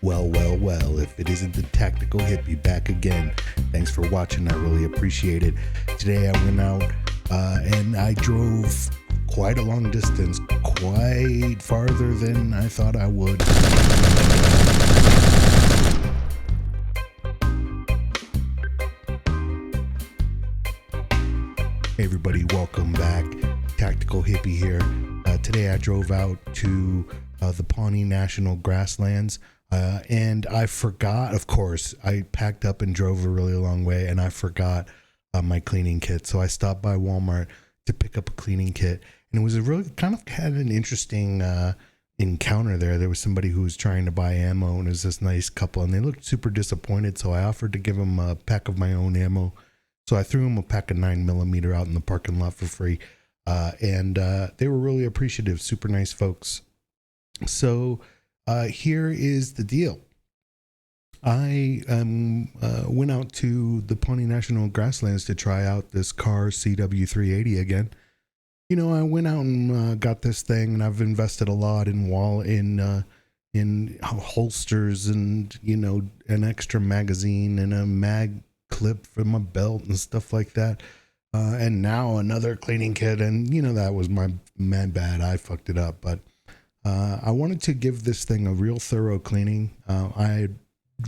Well, if it isn't the Tactical Hippie back again, thanks for watching. I really appreciate it. Today I went out and I drove quite a long distance, quite farther than I thought I would. Hey everybody, welcome back. Tactical Hippie here. Today I drove out to the Pawnee National Grasslands. And I forgot, of course, I packed up and drove a really long way and I forgot my cleaning kit. So I stopped by Walmart to pick up a cleaning kit, and it was a really kind of had an interesting encounter there. There was somebody who was trying to buy ammo, and it was this nice couple, and they looked super disappointed. So I offered to give them a pack of my own ammo. So I threw them a pack of 9mm out in the parking lot for free. And they were really appreciative, super nice folks. So here is the deal. I went out to the Pawnee National Grasslands to try out this Kahr CW380 again. You know, I went out and got this thing, and I've invested a lot in holsters and, you know, an extra magazine and a mag clip for my belt and stuff like that. And now another cleaning kit, and you know, that was my bad. I fucked it up, but I wanted to give this thing a real thorough cleaning. I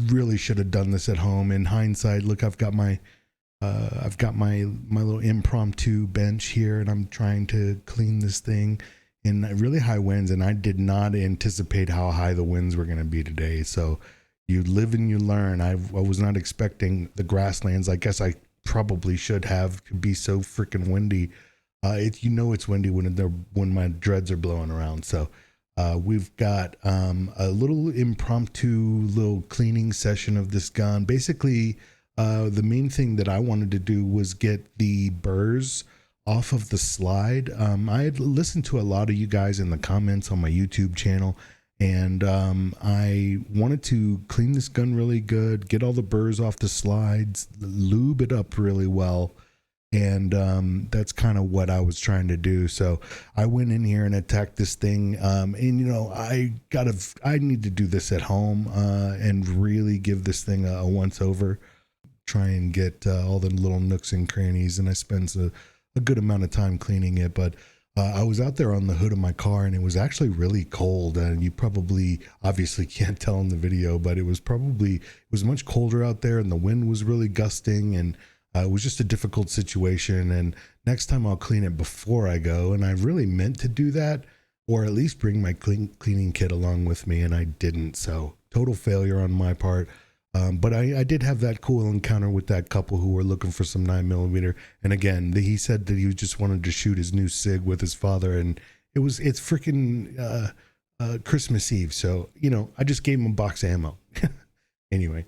really should have done this at home. In hindsight, look, I've got my little impromptu bench here, and I'm trying to clean this thing in really high winds, and I did not anticipate how high the winds were going to be today. So you live and you learn. I was not expecting the grasslands. I guess I probably should have, to be so freaking windy. You know it's windy when my dreads are blowing around. So we've got a little impromptu little cleaning session of this gun. Basically, the main thing that I wanted to do was get the burrs off of the slide. I had listened to a lot of you guys in the comments on my YouTube channel, and I wanted to clean this gun really good, get all the burrs off the slides, lube it up really well. And that's kind of what I was trying to do. So I went in here and attacked this thing. And you know, I need to do this at home and really give this thing a once over. Try and get all the little nooks and crannies. And I spent a good amount of time cleaning it. But I was out there on the hood of my car, and it was actually really cold. And you probably obviously can't tell in the video, but it was much colder out there, and the wind was really gusting, and it was just a difficult situation. And next time I'll clean it before I go. And I really meant to do that, or at least bring my cleaning kit along with me, and I didn't. So total failure on my part. But I did have that cool encounter with that couple who were looking for some 9mm. And again, he said that he just wanted to shoot his new SIG with his father, and it's freaking Christmas Eve. So, you know, I just gave him a box of ammo. Anyway.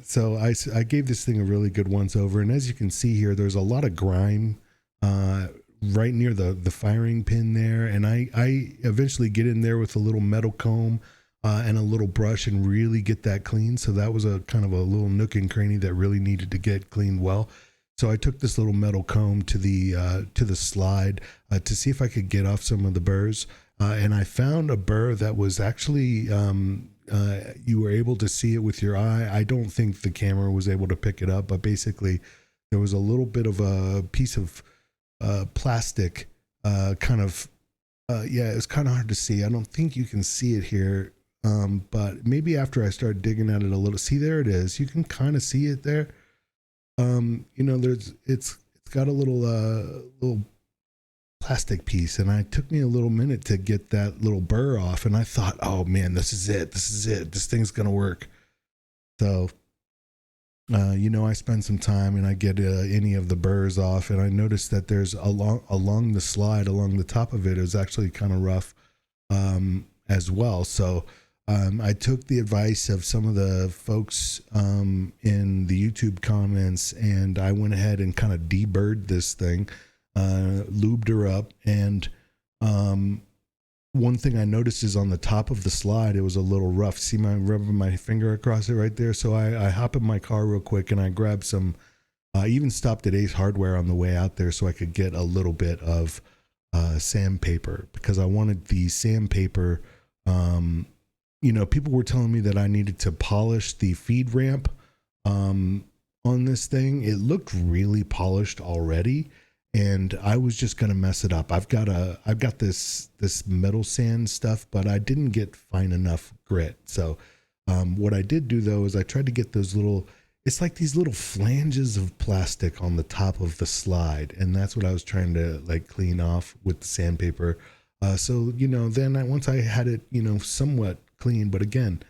So I gave this thing a really good once over, and as you can see here, there's a lot of grime right near the firing pin there, and I eventually get in there with a little metal comb and a little brush and really get that clean. So that was a kind of a little nook and cranny that really needed to get cleaned well. So I took this little metal comb to the slide to see if I could get off some of the burrs, and I found a burr that was actually you were able to see it with your eye. I don't think the camera was able to pick it up, but basically there was a little bit of a piece of plastic yeah, it's kind of hard to see. I don't think you can see it here, but maybe after I start digging at it a little. See, there it is. You can kind of see it there. You know, it's got a little plastic piece, and it took me a little minute to get that little burr off, and I thought, oh man, this is it, this thing's gonna work. So you know, I spend some time and I get any of the burrs off, and I noticed that there's along the slide, along the top of it, is actually kind of rough as well. So I took the advice of some of the folks in the YouTube comments, and I went ahead and kind of deburred this thing, lubed her up, and one thing I noticed is on the top of the slide, it was a little rough. See my rubbing my finger across it right there? So I hop in my car real quick, and I grabbed some, I even stopped at Ace Hardware on the way out there so I could get a little bit of sandpaper, because I wanted the sandpaper you know, people were telling me that I needed to polish the feed ramp on this thing. It looked really polished already, and I was just gonna mess it up. I've got this metal sand stuff, but I didn't get fine enough grit. So what I did do though is I tried to get those little, it's like these little flanges of plastic on the top of the slide, and that's what I was trying to like clean off with the sandpaper. So you know, then once I had it, you know, somewhat clean, but again,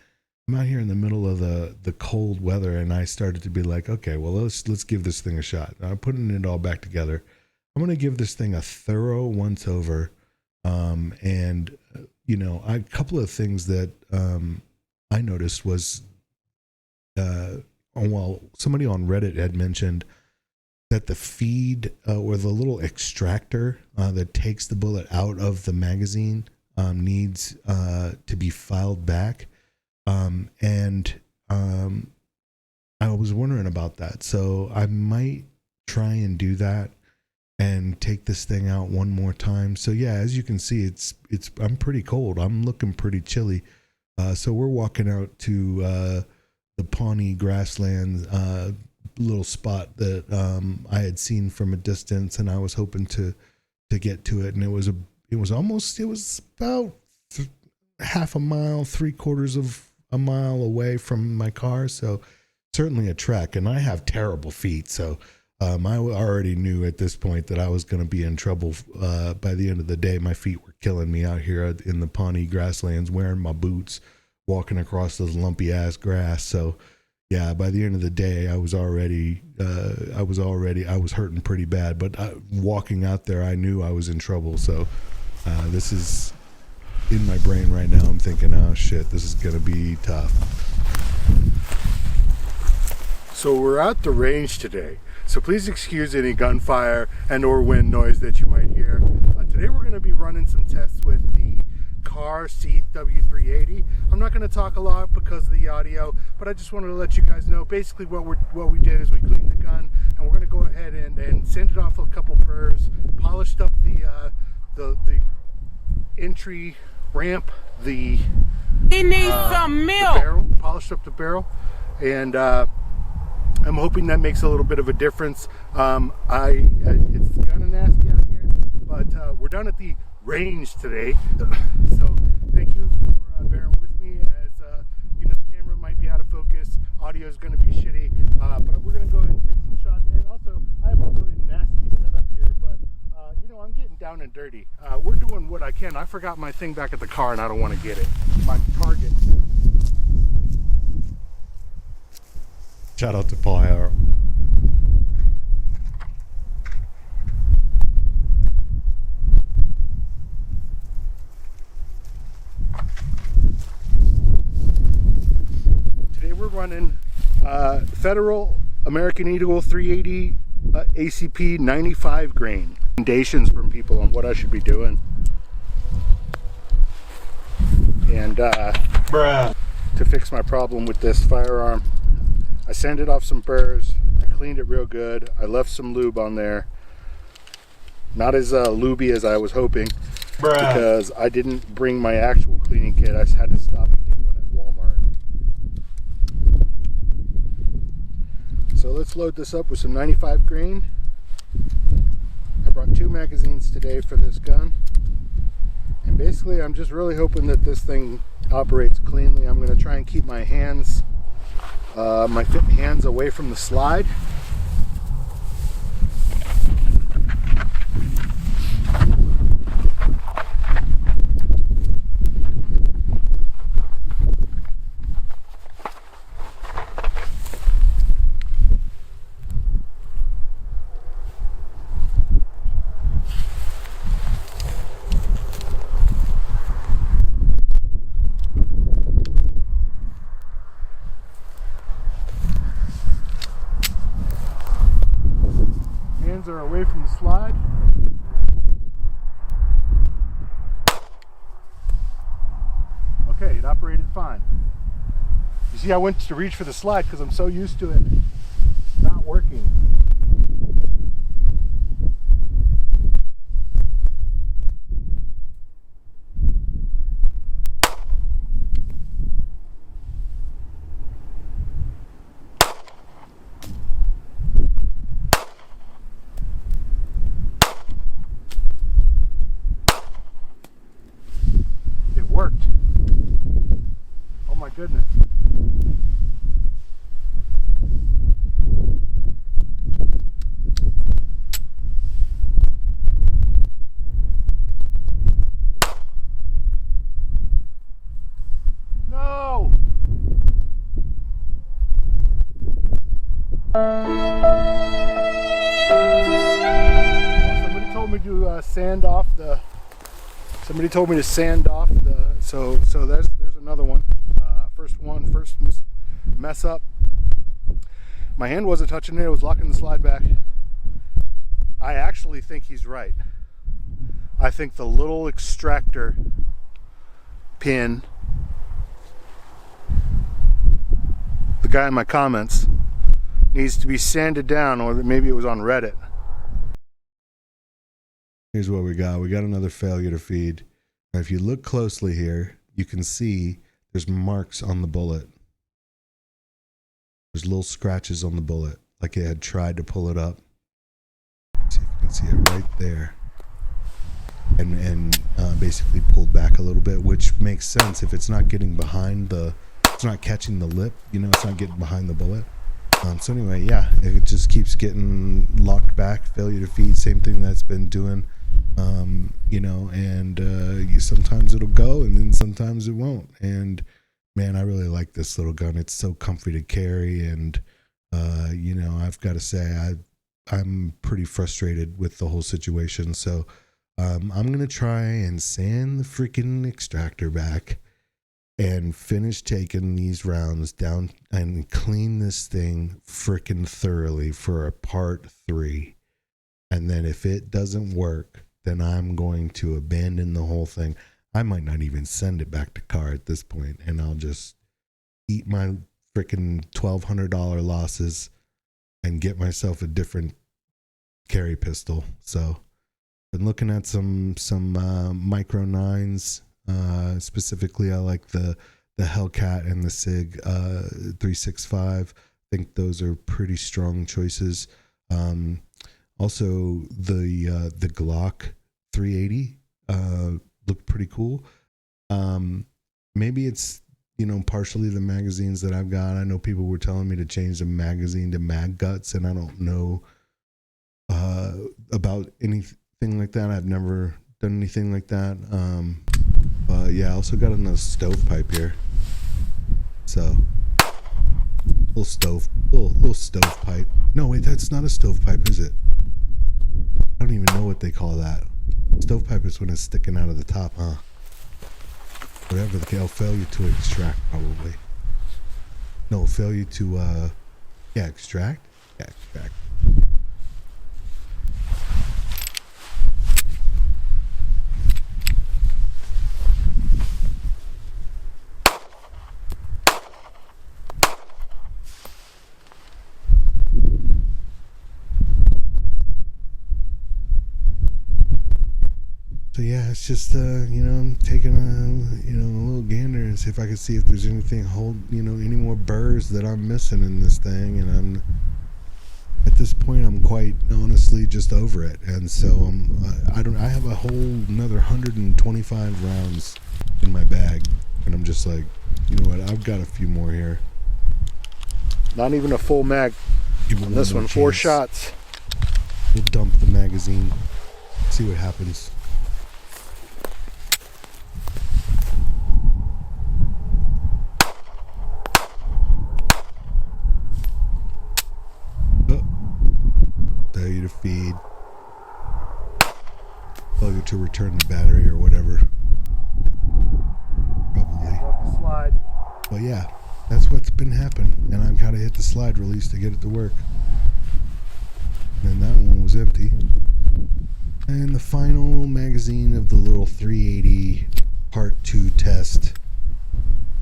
I'm out here in the middle of the cold weather, and I started to be like, okay, well, let's give this thing a shot. I'm putting it all back together. I'm going to give this thing a thorough once over. And you know, a couple of things that I noticed was, well, somebody on Reddit had mentioned that the feed or the little extractor that takes the bullet out of the magazine needs to be filed back. And I was wondering about that. So I might try and do that and take this thing out one more time. So yeah, as you can see, I'm pretty cold. I'm looking pretty chilly. So we're walking out to the Pawnee grasslands little spot that I had seen from a distance, and I was hoping to get to it. And it was about half a mile, 3/4 of a mile away from my car. So certainly a trek, and I have terrible feet. So I already knew at this point that I was going to be in trouble. By the end of the day, my feet were killing me out here in the Pawnee grasslands, wearing my boots, walking across this lumpy ass grass. So yeah, by the end of the day, I was hurting pretty bad, but walking out there, I knew I was in trouble. So this is in my brain right now. I'm thinking, oh shit, this is going to be tough. So we're at the range today. So please excuse any gunfire and or wind noise that you might hear. Today we're going to be running some tests with the Kahr CW380. I'm not going to talk a lot because of the audio, but I just wanted to let you guys know basically what we did is we cleaned the gun, and we're going to go ahead and send it off a couple burrs, polished up the entry ramp, he needs some milk. The barrel, polished up the barrel, and I'm hoping that makes a little bit of a difference. It's kind of nasty out here, but we're down at the range today. So thank you for bearing with me, as you know, the camera might be out of focus, audio is going to be shitty, but we're going to go ahead and take some shots. And also, I have a really nasty setup here, but you know, I'm getting down and dirty. We're doing what I can. I forgot my thing back at the car, and I don't want to get it. My target. Shout out to Paul Harrell. Today we're running Federal American Eagle 380 ACP 95 grain. Recommendations from people on what I should be doing. And to fix my problem with this firearm, I sanded off some burrs, I cleaned it real good, I left some lube on there. Not as lubey as I was hoping, because I didn't bring my actual cleaning kit. I just had to stop and get one at Walmart. So let's load this up with some 95 grain. I brought 2 magazines today for this gun. And basically I'm just really hoping that this thing operates cleanly. I'm going to try and keep my hands away from the slide. Are away from the slide. Okay, it operated fine. You see, I went to reach for the slide because I'm so used to it not working. Somebody told me to sand off the. Somebody told me to sand off the. So there's another one. First mess up. My hand wasn't touching it. It was locking the slide back. I actually think he's right. I think the little extractor pin, the guy in my comments, needs to be sanded down, or maybe it was on Reddit. Here's what we got. We got another failure to feed. Now, if you look closely here, you can see there's marks on the bullet. There's little scratches on the bullet, like it had tried to pull it up. See if you can see it right there. And basically pulled back a little bit, which makes sense if it's not getting behind the, it's not catching the lip, you know, it's not getting behind the bullet. So anyway, yeah, it just keeps getting locked back, failure to feed, same thing that's been doing, you know, and sometimes it'll go and then sometimes it won't. And man, I really like this little gun. It's so comfy to carry, and you know, I've got to say I'm pretty frustrated with the whole situation. So I'm gonna try and sand the freaking extractor back and finish taking these rounds down and clean this thing freaking thoroughly for a part 3. And then if it doesn't work, then I'm going to abandon the whole thing. I might not even send it back to Kahr at this point, and I'll just eat my freaking $1,200 losses and get myself a different carry pistol. So been looking at some micro 9s. Specifically, I like the Hellcat and the SIG 365. I think those are pretty strong choices. Also, the Glock 380 looked pretty cool. Maybe it's, you know, partially the magazines that I've got. I know people were telling me to change the magazine to mag guts, and I don't know about anything like that. I've never done anything like that. But yeah, I also got another stovepipe here. So little stovepipe. No, wait, that's not a stovepipe, is it? I don't even know what they call that. Stovepipe is when it's sticking out of the top, huh? Whatever the hell, failure to extract, probably. No, failure to yeah, extract? Yeah, extract. So yeah, it's just you know, I'm taking a little gander and see if I can see if there's anything any more burrs that I'm missing in this thing. And I'm at this point, I'm quite honestly just over it. And so I have a whole another 125 rounds in my bag, and I'm just like, you know what, I've got a few more here. Not even a full mag on this one. 4 shots. We'll dump the magazine, see what happens. Failure to feed, failure to return the battery or whatever, probably. Off the slide. But yeah, that's what's been happening, and I've got to hit the slide release to get it to work. And that one was empty. And the final magazine of the little 380 part 2 test,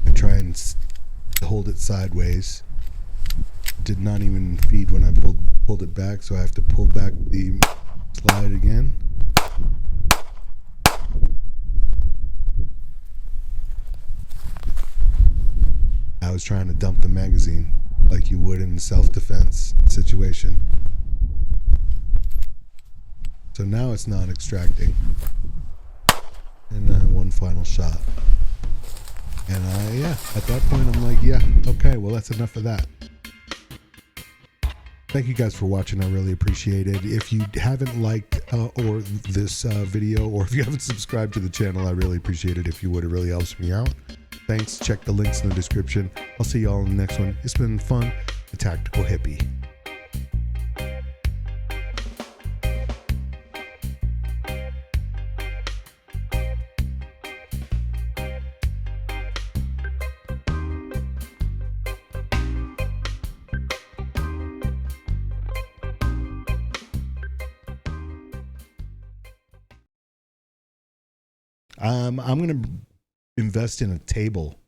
I try and hold it sideways. Did not even feed when I pulled it back, so I have to pull back the slide again. I was trying to dump the magazine like you would in a self-defense situation. So now it's not extracting. And one final shot. And yeah, at that point I'm like, yeah, okay, well that's enough of that. Thank you guys for watching. I really appreciate it. If you haven't liked or this video, or if you haven't subscribed to the channel, I really appreciate it if you would. It really helps me out. Thanks. Check the links in the description. I'll see you all in the next one. It's been fun. The Tactical Hippie. I'm gonna invest in a table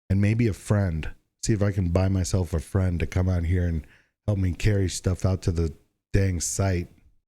and maybe a friend. See if I can buy myself a friend to come out here and help me carry stuff out to the dang site.